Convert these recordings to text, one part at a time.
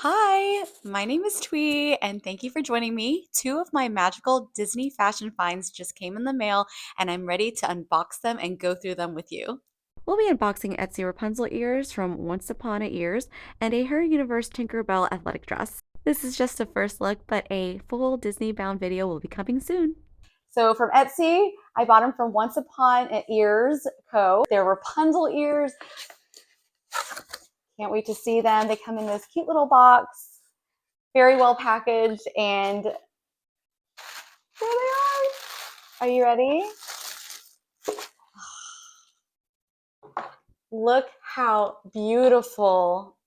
Hi, my name is Twee, and thank you for joining me. Two of my magical Disney fashion finds just came in the mail, and I'm ready to unbox them and go through them with you. We'll be unboxing Etsy Rapunzel ears from Once Upon a Ears and a Her Universe Tinkerbell athletic dress. This is just a first look, but a full Disney-bound video will be coming soon. So from Etsy, I bought them from Once Upon a Ears Co. They're Rapunzel ears. Can't wait to see them. They come in this cute little box, very well packaged, and there they are. Are you ready? Look how beautiful.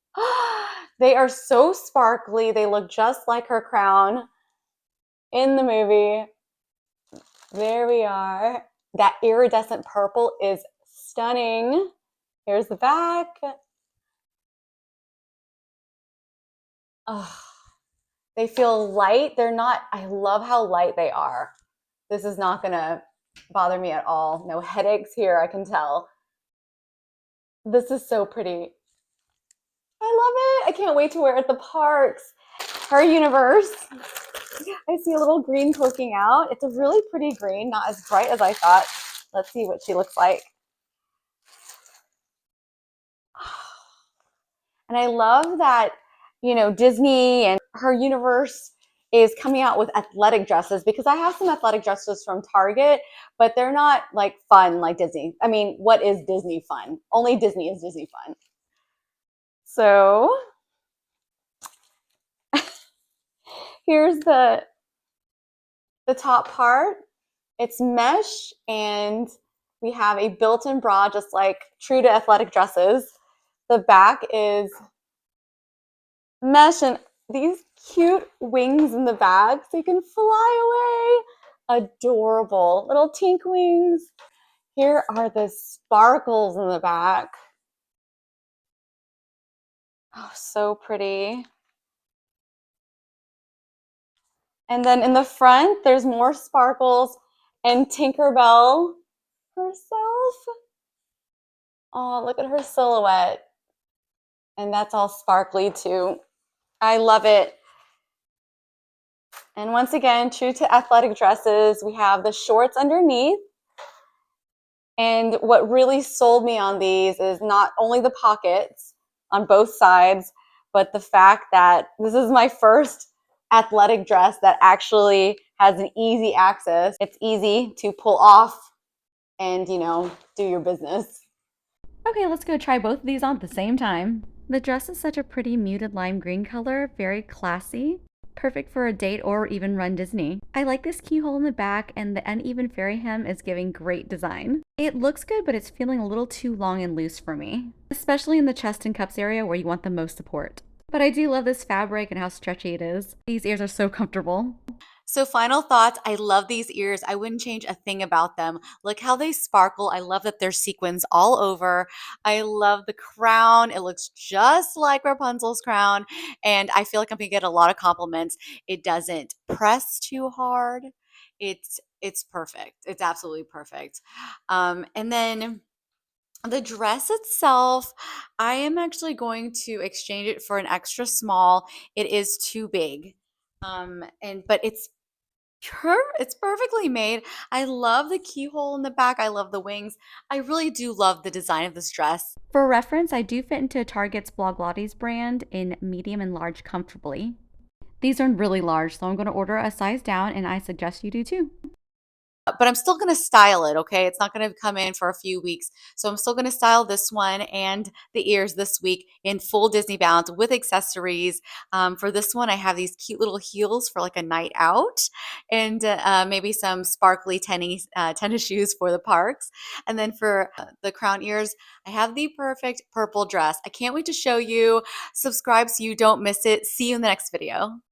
They are so sparkly. They look just like her crown in the movie. There we are. That iridescent purple is stunning. Here's the back. Oh, they feel light. They're not, I love how light they are. This is not going to bother me at all. No headaches here, I can tell. This is so pretty. I love it. I can't wait to wear it at the parks. Her Universe. I see a little green poking out. It's a really pretty green, not as bright as I thought. Let's see what she looks like. And I love that, Disney and Her Universe is coming out with athletic dresses because I have some athletic dresses from Target, but they're not like fun like Disney. I mean, what is Disney fun? Only Disney is Disney fun. So here's the top part. It's mesh and we have a built-in bra just like true to athletic dresses. The back is mesh and these cute wings in the back so you can fly away. Adorable little tink wings. Here are the sparkles in the back. Oh, so pretty. And then in the front, there's more sparkles and Tinkerbell herself. Oh, look at her silhouette. And that's all sparkly too. I love it. And once again, true to athletic dresses, we have the shorts underneath. And what really sold me on these is not only the pockets on both sides, but the fact that this is my first athletic dress that actually has an easy access. It's easy to pull off and, do your business. Okay, let's go try both of these on at the same time. The dress is such a pretty muted lime green color, very classy. Perfect for a date or even run Disney. I like this keyhole in the back and the uneven fairy hem is giving great design. It looks good, but it's feeling a little too long and loose for me, especially in the chest and cups area where you want the most support. But I do love this fabric and how stretchy it is. These ears are so comfortable. So final thoughts, I love these ears. I wouldn't change a thing about them. Look how they sparkle. I love that there's sequins all over. I love the crown. It looks just like Rapunzel's crown. And I feel like I'm gonna get a lot of compliments. It doesn't press too hard. It's perfect. It's absolutely perfect. And then the dress itself, I am actually going to exchange it for an extra small. It is too big. But it's perfectly made. I love the keyhole in the back. I love the wings. I really do love the design of this dress. For reference, I do fit into Target's Bloglotti's brand in medium and large comfortably. These are really large, so I'm going to order a size down and I suggest you do too. But I'm still going to style it, okay? It's not going to come in for a few weeks. So I'm still going to style this one and the ears this week in full Disneybound with accessories. For this one, I have these cute little heels for like a night out and maybe some sparkly tennis shoes for the parks. And then for the crown ears, I have the perfect purple dress. I can't wait to show you. Subscribe so you don't miss it. See you in the next video.